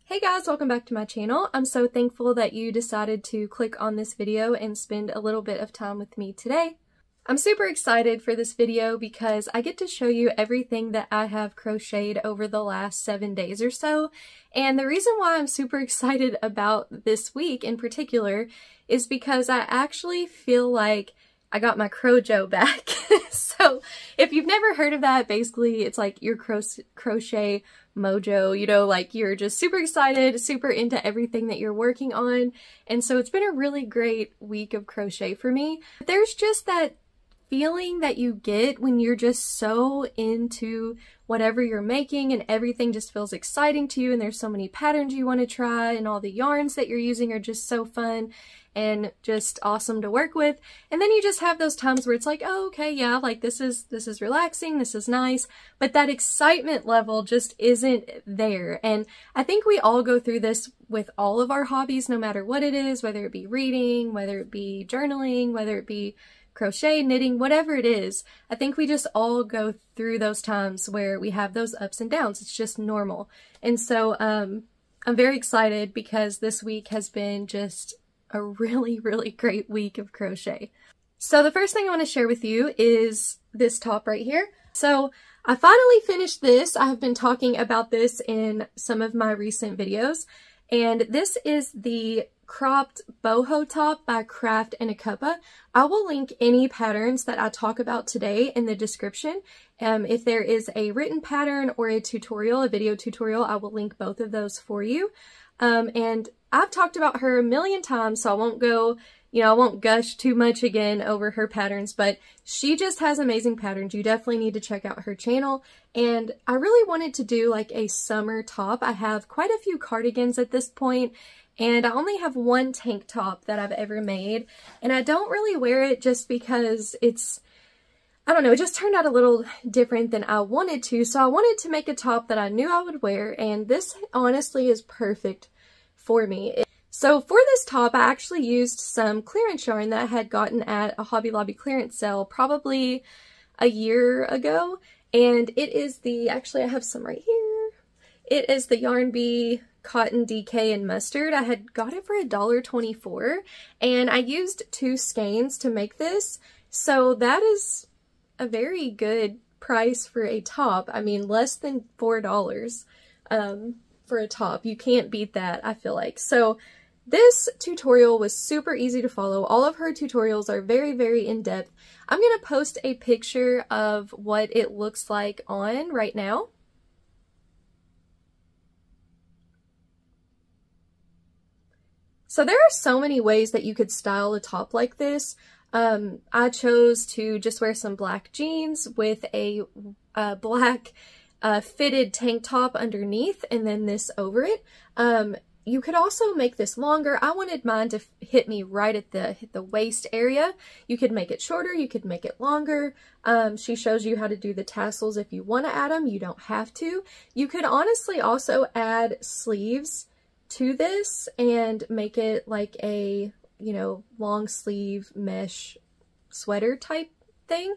Hey guys, welcome back to my channel. I'm so thankful that you decided to click on this video and spend a little bit of time with me today. I'm super excited for this video because I get to show you everything that I have crocheted over the last 7 days or so. And the reason why I'm super excited about this week in particular is because I actually feel like I got my crojo back. So if you've never heard of that, basically it's like your crochet mojo, you know, like you're just super excited, super into everything that you're working on. And so it's been a really great week of crochet for me. There's just that feeling that you get when you're just so into whatever you're making and everything just feels exciting to you, and there's so many patterns you want to try and all the yarns that you're using are just so fun and just awesome to work with. And then you just have those times where it's like, oh, okay, yeah, like this is relaxing, this is nice, but that excitement level just isn't there. And I think we all go through this with all of our hobbies, no matter what it is, whether it be reading, whether it be journaling, whether it be crochet, knitting, whatever it is. I think we just all go through those times where we have those ups and downs. It's just normal. And so I'm very excited because this week has been just a really, really great week of crochet. So the first thing I want to share with you is this top right here. So I finally finished this. I have been talking about this in some of my recent videos, and this is the cropped boho top by Craft and a Cuppa. I will link any patterns that I talk about today in the description. If there is a written pattern or a tutorial, a video tutorial, I will link both of those for you. And I've talked about her a million times, so I won't go, I won't gush too much again over her patterns, but she just has amazing patterns. You definitely need to check out her channel. And I really wanted to do like a summer top. I have quite a few cardigans at this point, and I only have one tank top that I've ever made, and I don't really wear it just because it's, I don't know, it just turned out a little different than I wanted to, so I wanted to make a top that I knew I would wear, and this honestly is perfect for me. So for this top, I actually used some clearance yarn that I had gotten at a Hobby Lobby clearance sale probably a year ago, and it is the, actually I have some right here, it is the Yarn Bee Cotton DK and Mustard. I had got it for $1.24, and I used 2 skeins to make this, so that is a very good price for a top. I mean, less than $4 for a top. You can't beat that, I feel like. So this tutorial was super easy to follow. All of her tutorials are very, very in-depth. I'm going to post a picture of what it looks like on right now. So there are so many ways that you could style a top like this. I chose to just wear some black jeans with a black fitted tank top underneath and then this over it. You could also make this longer. I wanted mine to hit me right at the waist area. You could make it shorter, you could make it longer. She shows you how to do the tassels if you want to add them. You don't have to. You could honestly also add sleeves to this and make it like a, long sleeve mesh sweater type thing.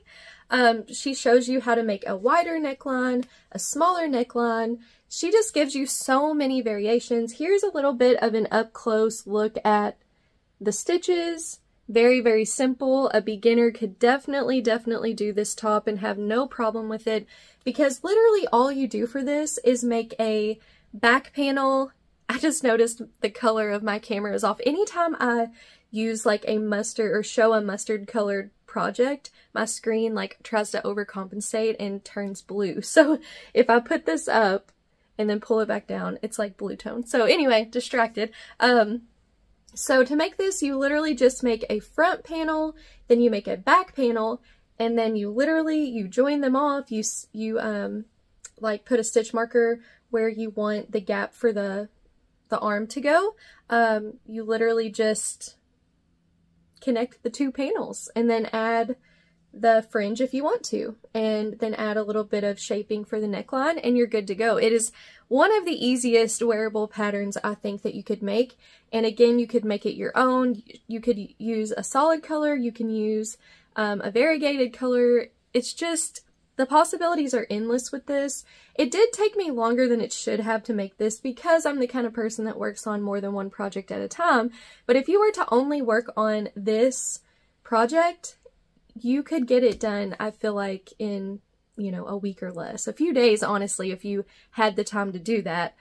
She shows you how to make a wider neckline, a smaller neckline. She just gives you so many variations. Here's a little bit of an up close look at the stitches. Very, very simple. A beginner could definitely do this top and have no problem with it, because literally all you do for this is make a back panel. I just noticed the color of my camera is off. Anytime I use like a mustard or show a mustard colored project, my screen like tries to overcompensate and turns blue. So if I put this up and then pull it back down, it's like blue tone. So anyway, distracted. So to make this, you literally just make a front panel, then you make a back panel, and then you join them off. You like put a stitch marker where you want the gap for the arm to go. You literally just connect the 2 panels and then add the fringe if you want to, and then add a little bit of shaping for the neckline, and you're good to go. It is one of the easiest wearable patterns I think that you could make, and again, you could make it your own. You could use a solid color, you can use a variegated color. It's just the possibilities are endless with this. It did take me longer than it should have to make this because I'm the kind of person that works on more than one project at a time. But if you were to only work on this project, you could get it done, I feel like, in, you know, a week or less. A few days, honestly, if you had the time to do that.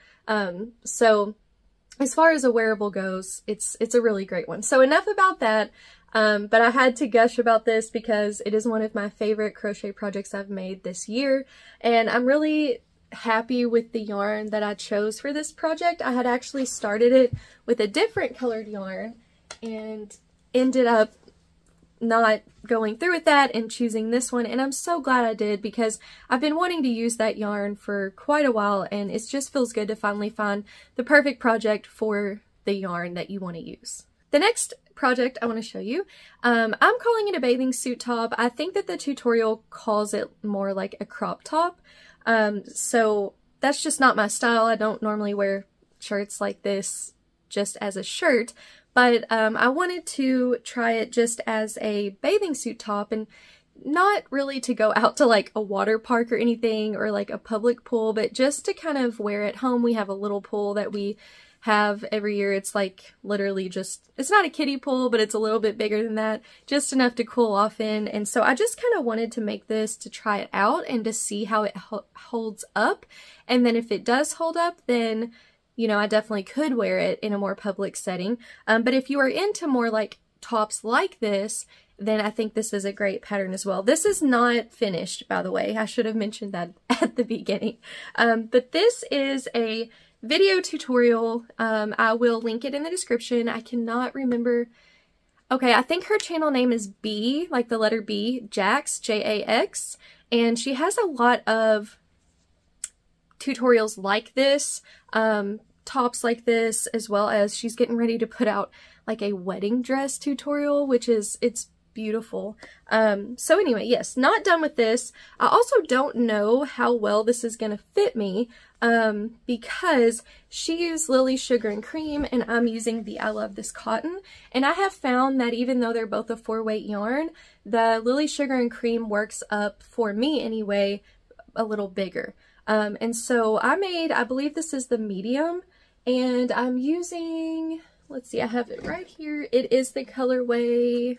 So as far as a wearable goes, it's a really great one. So enough about that. But I had to gush about this because it is one of my favorite crochet projects I've made this year. And I'm really happy with the yarn that I chose for this project. I had actually started it with a different colored yarn and ended up not going through with that and choosing this one, and I'm so glad I did because I've been wanting to use that yarn for quite a while, and it just feels good to finally find the perfect project for the yarn that you want to use. The next project I want to show you, I'm calling it a bathing suit top. I think that the tutorial calls it more like a crop top, so that's just not my style. I don't normally wear shirts like this just as a shirt, but I wanted to try it just as a bathing suit top, and not really to go out to like a water park or anything, or like a public pool, but just to kind of wear at home. We have a little pool that we have every year. It's like literally just, it's not a kiddie pool, but it's a little bit bigger than that, just enough to cool off in. And so I just kind of wanted to make this to try it out and to see how it holds up. And then if it does hold up, then, you know, I definitely could wear it in a more public setting. But if you are into more like tops like this, then I think this is a great pattern as well. This is not finished, by the way. I should have mentioned that at the beginning. But this is a video tutorial. I will link it in the description. I cannot remember. Okay, I think her channel name is B, like the letter B, Jax, J-A-X. And she has a lot of tutorials like this, tops like this, as well as she's getting ready to put out like a wedding dress tutorial, which is, it's beautiful. So anyway, yes, not done with this. I also don't know how well this is gonna fit me, because she used Lily Sugar and Cream and I'm using the I Love This Cotton, and I have found that even though they're both a 4-weight yarn, the Lily Sugar and Cream works up, for me anyway, a little bigger. And so I believe this is the medium, and I'm using, let's see, I have it right here. It is the colorway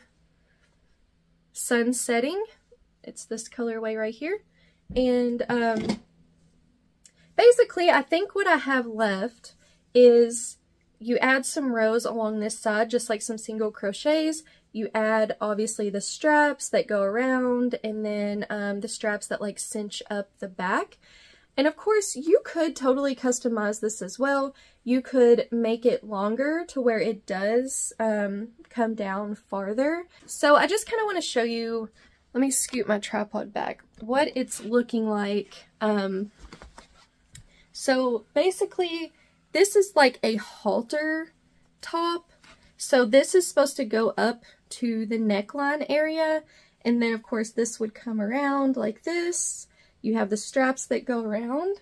Sunsetting. It's this colorway right here. And basically I think what I have left is you add some rows along this side, just like some single crochets. You add obviously the straps that go around, and then the straps that like cinch up the back. And of course you could totally customize this as well. You could make it longer to where it does come down farther. So I just kind of want to show you, let me scoot my tripod back, what it's looking like. So basically this is like a halter top. So this is supposed to go up to the neckline area, and then of course this would come around like this. You have the straps that go around.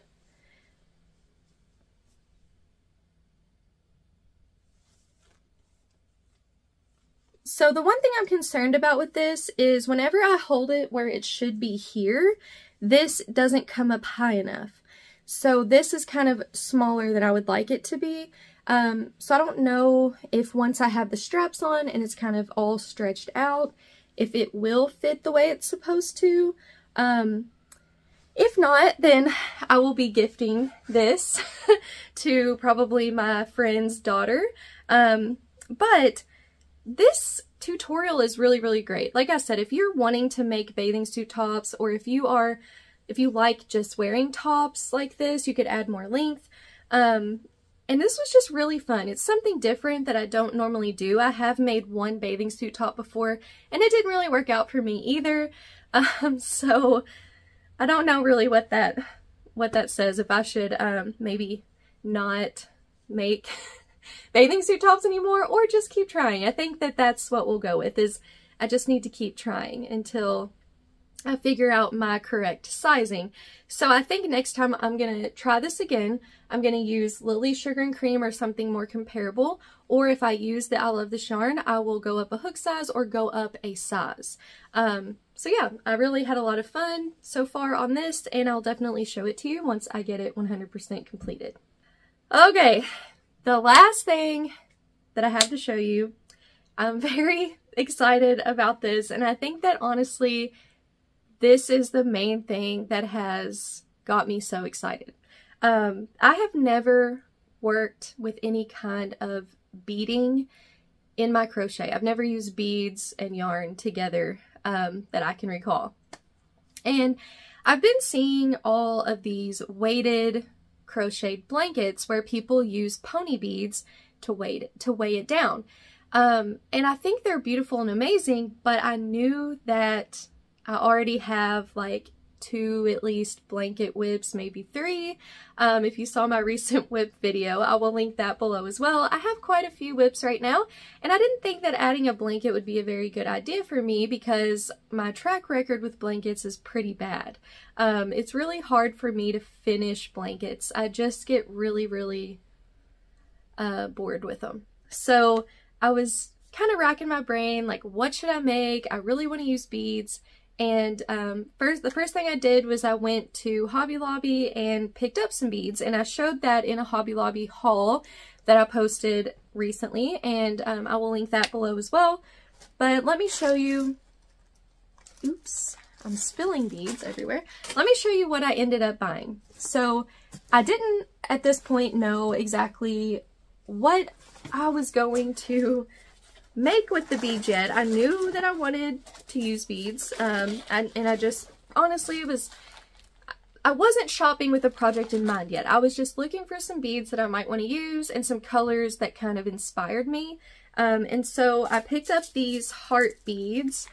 So the one thing I'm concerned about with this is whenever I hold it where it should be here, this doesn't come up high enough. So this is kind of smaller than I would like it to be. So I don't know if once I have the straps on and it's kind of all stretched out, if it will fit the way it's supposed to. If not, then I will be gifting this to probably my friend's daughter. But this tutorial is really, really great. Like I said, if you're wanting to make bathing suit tops, or if you like just wearing tops like this, you could add more length. And this was just really fun. It's something different that I don't normally do. I have made one bathing suit top before, and it didn't really work out for me either. So I don't know really what that says, if I should maybe not make bathing suit tops anymore, or just keep trying. I think that that's what we'll go with, is I just need to keep trying until I figure out my correct sizing. So I think next time I'm going to try this again. I'm going to use Lily Sugar and Cream or something more comparable, or if I use the I Love This yarn, I will go up a hook size or go up a size. So yeah, I really had a lot of fun so far on this, and I'll definitely show it to you once I get it 100% completed. Okay, the last thing that I have to show you, I'm very excited about this, and I think that honestly, this is the main thing that has got me so excited. I have never worked with any kind of beading in my crochet. I've never used beads and yarn together that I can recall. And I've been seeing all of these weighted crocheted blankets where people use pony beads to weigh it down. And I think they're beautiful and amazing, but I knew that I already have like 2 at least blanket whips, maybe 3. If you saw my recent whip video, I will link that below as well. I have quite a few whips right now, and I didn't think that adding a blanket would be a very good idea for me because my track record with blankets is pretty bad. It's really hard for me to finish blankets. I just get really bored with them. So I was kind of racking my brain, like, what should I make? I really want to use beads. And the first thing I did was I went to Hobby Lobby and picked up some beads, and I showed that in a Hobby Lobby haul that I posted recently, and I will link that below as well. But let me show you, oops, I'm spilling beads everywhere. Let me show you what I ended up buying. So I didn't at this point know exactly what I was going to make with the beads yet. I knew that I wanted to use beads, and I just honestly I wasn't shopping with a project in mind yet. I was just looking for some beads that I might want to use and some colors that kind of inspired me. And so I picked up these heart beads,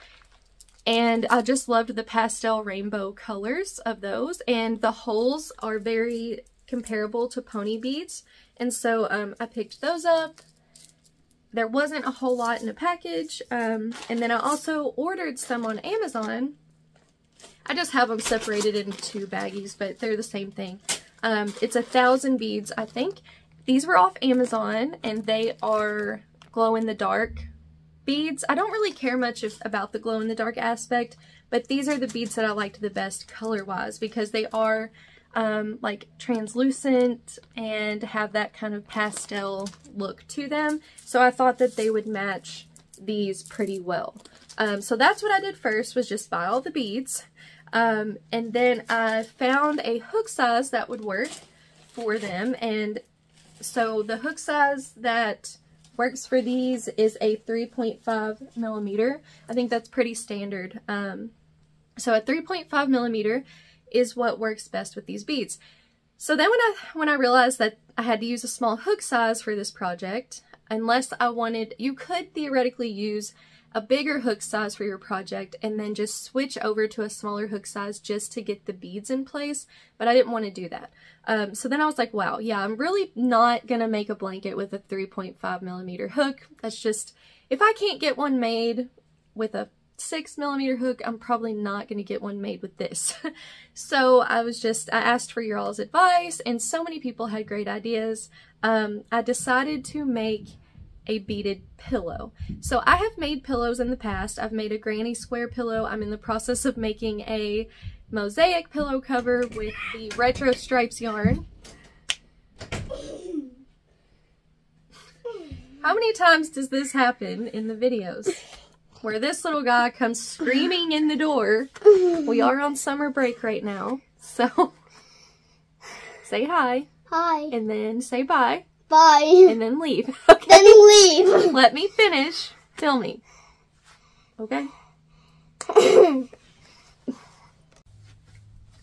and I just loved the pastel rainbow colors of those, and the holes are very comparable to pony beads, and so I picked those up. There wasn't a whole lot in a package, and then I also ordered some on Amazon. I just have them separated into 2 baggies, but they're the same thing. It's 1,000 beads, I think. These were off Amazon, and they are glow-in-the-dark beads. I don't really care much about the glow-in-the-dark aspect, but these are the beads that I liked the best color-wise because they are like translucent and have that kind of pastel look to them. So I thought that they would match these pretty well. So that's what I did first, was just buy all the beads. And then I found a hook size that would work for them. And so the hook size that works for these is a 3.5 millimeter. I think that's pretty standard. So a 3.5 millimeter is what works best with these beads. So then when I realized that I had to use a small hook size for this project, unless I wanted, you could theoretically use a bigger hook size for your project and then just switch over to a smaller hook size just to get the beads in place, but I didn't want to do that. So then I was like, wow, yeah, I'm really not gonna make a blanket with a 3.5 millimeter hook. That's just, if I can't get one made with a 6 millimeter hook, I'm probably not going to get one made with this. So I asked for your all's advice, and so many people had great ideas. I decided to make a beaded pillow. So I have made pillows in the past. I've made a granny square pillow. I'm in the process of making a mosaic pillow cover with the retro stripes yarn. How many times does this happen in the videos? Where this little guy comes screaming in the door. We are on summer break right now, so say hi. Hi. And then say bye. Bye. And then leave. Okay? Then leave. Let me finish filming. Okay?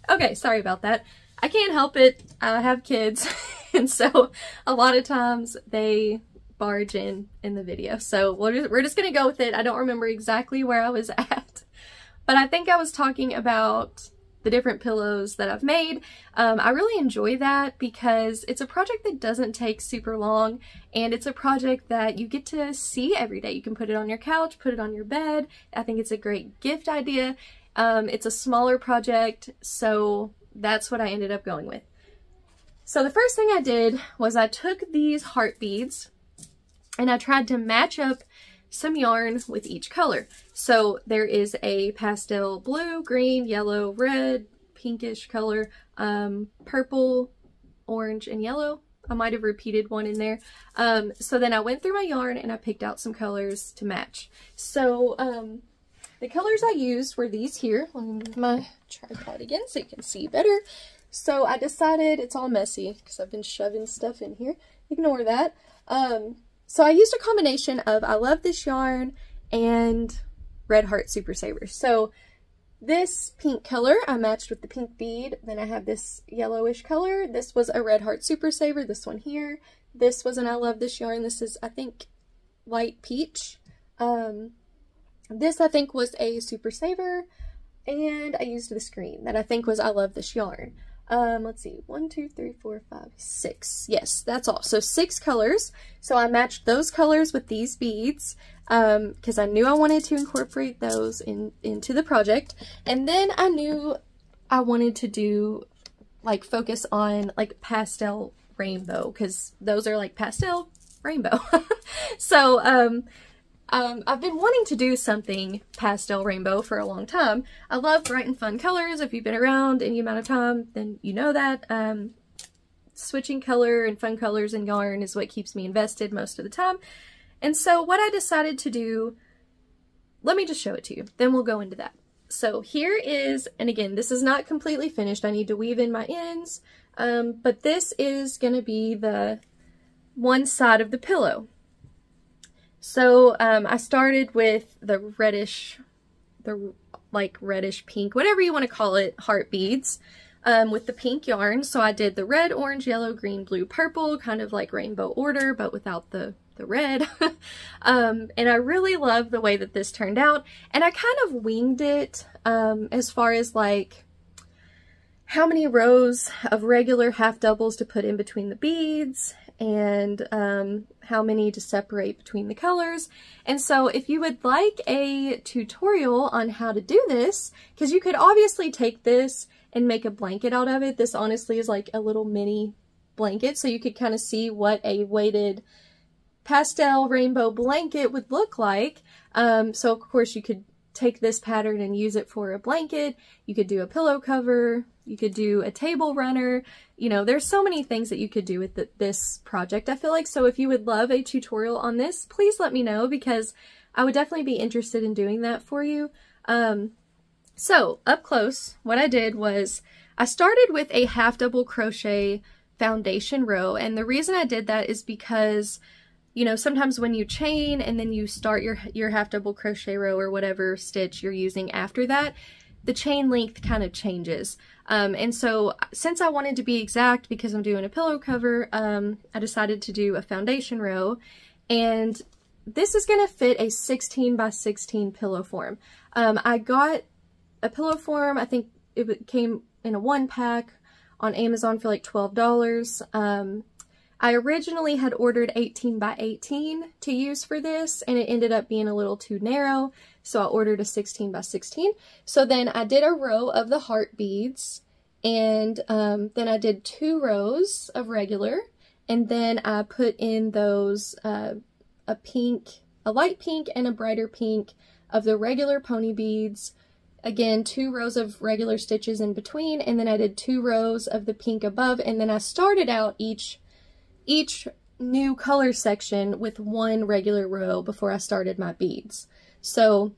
Okay, sorry about that. I can't help it. I have kids, and so a lot of times they barge in the video, so we're just gonna go with it. I don't remember exactly where I was at, but I think I was talking about the different pillows that I've made. I really enjoy that because it's a project that doesn't take super long, and it's a project that you get to see every day. You can put it on your couch, put it on your bed. I think it's a great gift idea. It's a smaller project, so that's what I ended up going with. So the first thing I did was I took these heart beads and I tried to match up some yarn with each color. So there is a pastel blue, green, yellow, red, pinkish color, purple, orange, and yellow. I might have repeated one in there. So then I went through my yarn and I picked out some colors to match. So the colors I used were these here. Let me move my tripod again so you can see better. So I decided, it's all messy because I've been shoving stuff in here. Ignore that. So I used a combination of I Love This Yarn and Red Heart Super Saver. So this pink color I matched with the pink bead. Then I have this yellowish color. This was a Red Heart Super Saver, this one here. This was an I Love This Yarn. This is, I think, light peach. This I think was a Super Saver. And I used this green that I think was I Love This Yarn. Let's see, 1, 2, 3, 4, 5, 6. Yes, that's all. So 6 colors. So I matched those colors with these beads because I knew I wanted to incorporate those into the project. And then I knew I wanted to do, like, focus on, like, pastel rainbow because those are, like, pastel rainbow. So, I've been wanting to do something pastel rainbow for a long time. I love bright and fun colors. If you've been around any amount of time, then you know that. Switching color and fun colors in yarn is what keeps me invested most of the time. And so what I decided to do, let me just show it to you, then we'll go into that. So here is, and again, this is not completely finished. I need to weave in my ends, but this is going to be the one side of the pillow. So I started with the reddish, like reddish pink, whatever you want to call it, heart beads with the pink yarn. So I did the red, orange, yellow, green, blue, purple, kind of like rainbow order, but without the red. And I really love the way that this turned out. And I kind of winged it as far as like how many rows of regular half doubles to put in between the beads and how many to separate between the colors. And so if you would like a tutorial on how to do this, because you could obviously take this and make a blanket out of it. This honestly is like a little mini blanket, so you could kind of see what a weighted pastel rainbow blanket would look like. So of course you could take this pattern and use it for a blanket. You could do a pillow cover. You could do a table runner. You know, there's so many things that you could do with this project, I feel like. So if you would love a tutorial on this, please let me know because I would definitely be interested in doing that for you. So up close, what I did was I started with a half double crochet foundation row. And the reason I did that is because, you know, sometimes when you chain and then you start your half double crochet row or whatever stitch you're using after that, the chain length kind of changes. And so since I wanted to be exact because I'm doing a pillow cover, I decided to do a foundation row, and this is going to fit a 16 by 16 pillow form. I got a pillow form, I think it came in a 1-pack on Amazon for like $12. I originally had ordered 18 by 18 to use for this, and it ended up being a little too narrow, so I ordered a 16 by 16. So then I did a row of the heart beads, and then I did 2 rows of regular, and then I put in those, a light pink and a brighter pink of the regular pony beads. Again, 2 rows of regular stitches in between, and then I did 2 rows of the pink above, and then I started out each new color section with 1 regular row before I started my beads. So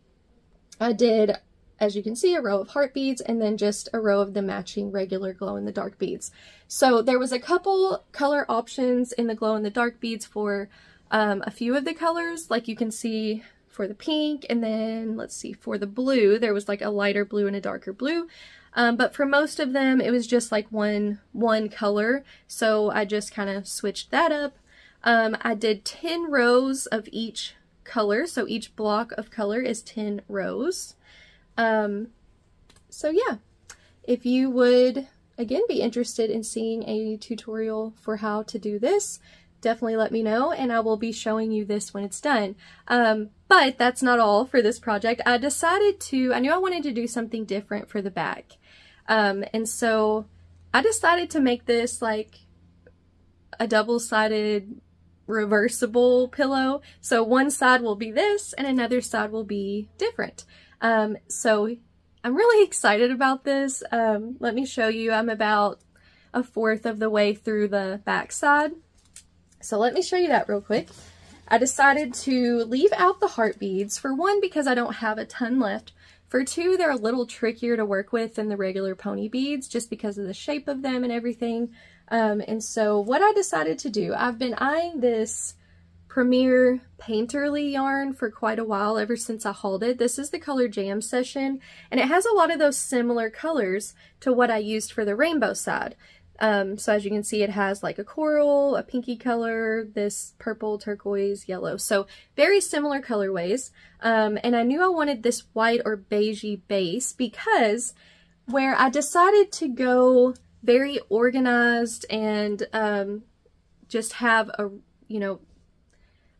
I did, as you can see, a row of heart beads and then just a row of the matching regular glow-in-the-dark beads. So there was a couple color options in the glow-in-the-dark beads for a few of the colors, like you can see for the pink, and then let's see, for the blue there was like a lighter blue and a darker blue. But for most of them, it was just like one color, so I just kind of switched that up. I did 10 rows of each color, so each block of color is 10 rows. So yeah, if you would, again, be interested in seeing a tutorial for how to do this, definitely let me know, and I will be showing you this when it's done. But that's not all for this project. I knew I wanted to do something different for the back. And so I decided to make this like a double-sided reversible pillow. So one side will be this and another side will be different. So I'm really excited about this. Let me show you. I'm about 1/4 of the way through the back side. So let me show you that real quick. I decided to leave out the heart beads, for one, because I don't have a ton left. For two, they're a little trickier to work with than the regular pony beads, just because of the shape of them and everything. And so what I decided to do, I've been eyeing this Premier Painterly yarn for quite a while, ever since I hauled it. This is the color Jam Session, and it has a lot of those similar colors to what I used for the rainbow side. So as you can see, it has like a coral, a pinky color, this purple, turquoise, yellow. So very similar colorways. And I knew I wanted this white or beigey base because where I decided to go very organized and just have a, you know,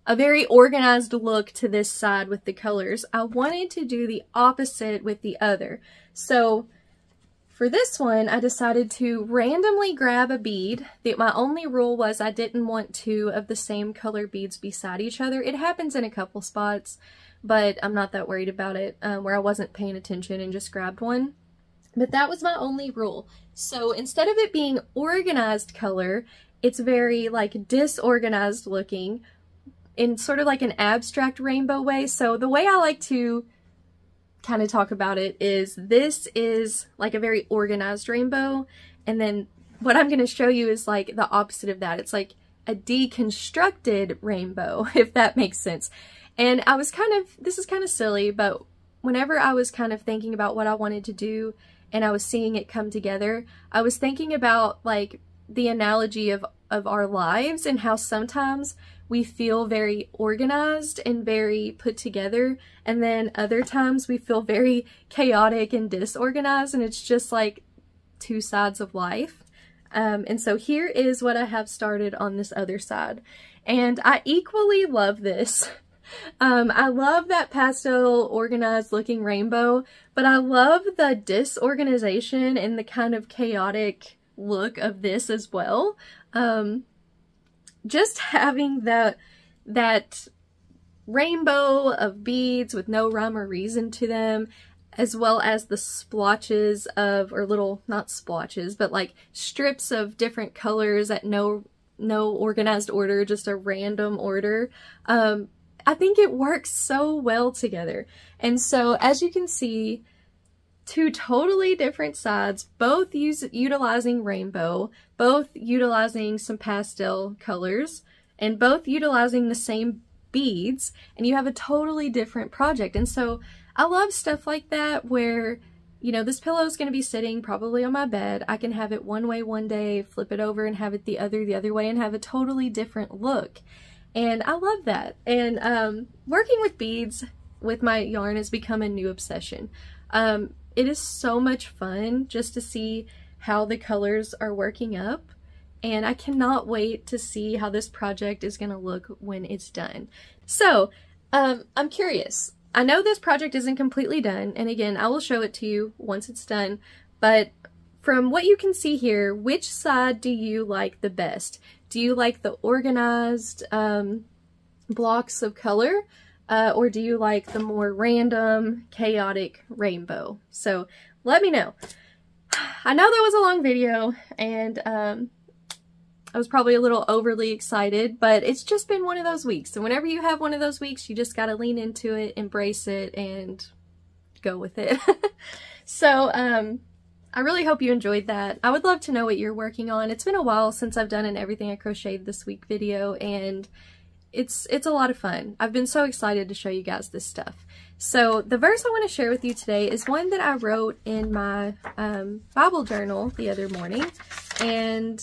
a very organized look to this side with the colors, I wanted to do the opposite with the other. So for this one, I decided to randomly grab a bead. My only rule was I didn't want two of the same color beads beside each other. It happens in a couple spots, but I'm not that worried about it, where I wasn't paying attention and just grabbed one. But that was my only rule. So instead of it being organized color, it's very like disorganized looking in sort of like an abstract rainbow way. So the way I like to kind of talk about it is this is like a very organized rainbow, and then what I'm going to show you is like the opposite of that. It's like a deconstructed rainbow, if that makes sense. And I was kind of, this is kind of silly, but whenever I was kind of thinking about what I wanted to do and I was seeing it come together, I was thinking about like the analogy of our lives and how sometimes we feel very organized and very put together, and then other times we feel very chaotic and disorganized, and it's just like two sides of life. And so here is what I have started on this other side, and I equally love this. I love that pastel organized looking rainbow, but I love the disorganization and the kind of chaotic look of this as well. Just having that rainbow of beads with no rhyme or reason to them, as well as the splotches of, or little, not splotches, but like strips of different colors at no organized order, just a random order. I think it works so well together. And so as you can see, two totally different sides, both utilizing rainbow, both utilizing some pastel colors, and both utilizing the same beads, and you have a totally different project. And so I love stuff like that where, you know, this pillow is going to be sitting probably on my bed. I can have it one way one day, flip it over and have it the other way, and have a totally different look. And I love that. And working with beads with my yarn has become a new obsession. It is so much fun just to see how the colors are working up, and I cannot wait to see how this project is going to look when it's done. So, I'm curious. I know this project isn't completely done, and again, I will show it to you once it's done, but from what you can see here, which side do you like the best? Do you like the organized blocks of color? Or do you like the more random, chaotic rainbow? So let me know. I know that was a long video, and I was probably a little overly excited, but it's just been one of those weeks. So whenever you have one of those weeks, you just gotta lean into it, embrace it, and go with it. So I really hope you enjoyed that. I would love to know what you're working on. It's been a while since I've done an Everything I Crocheted This Week video, and it's a lot of fun. I've been so excited to show you guys this stuff. So the verse I want to share with you today is one that I wrote in my Bible journal the other morning, and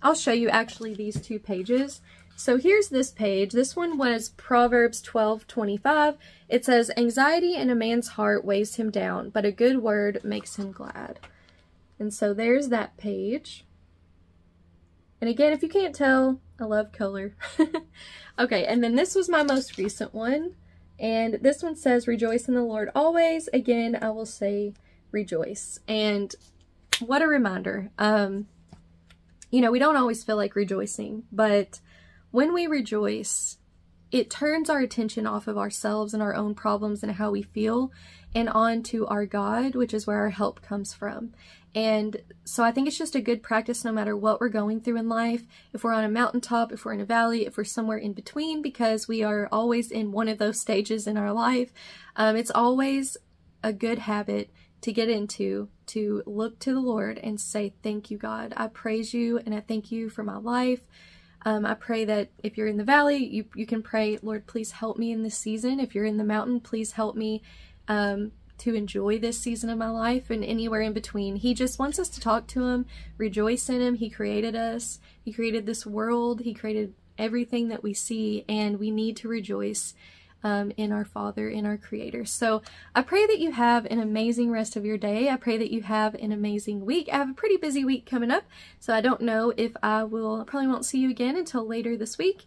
I'll show you actually these two pages. So here's this page. This one was Proverbs 12:25. It says, "Anxiety in a man's heart weighs him down, but a good word makes him glad." And so there's that page. And again, if you can't tell, I love color. Okay, and then this was my most recent one. And this one says, "Rejoice in the Lord always." Again, I will say rejoice. And what a reminder. You know, we don't always feel like rejoicing, but when we rejoice, it turns our attention off of ourselves and our own problems and how we feel and on to our God, which is where our help comes from. And so I think it's just a good practice no matter what we're going through in life, if we're on a mountaintop, if we're in a valley, if we're somewhere in between, because we are always in one of those stages in our life. It's always a good habit to get into, to look to the Lord and say, thank you, God. I praise you and I thank you for my life. I pray that if you're in the valley, you can pray, Lord, please help me in this season. If you're in the mountain, please help me to enjoy this season of my life, and anywhere in between. He just wants us to talk to him, rejoice in him. He created us. He created this world. He created everything that we see, and we need to rejoice in our Father, in our Creator. So I pray that you have an amazing rest of your day. I pray that you have an amazing week. I have a pretty busy week coming up, so I don't know if I probably won't see you again until later this week.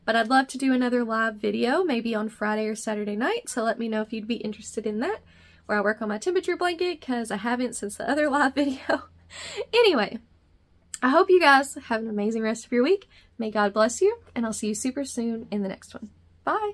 But I'd love to do another live video, maybe on Friday or Saturday night, so let me know if you'd be interested in that, where I work on my temperature blanket, because I haven't since the other live video. Anyway, I hope you guys have an amazing rest of your week. May God bless you, and I'll see you super soon in the next one. Bye!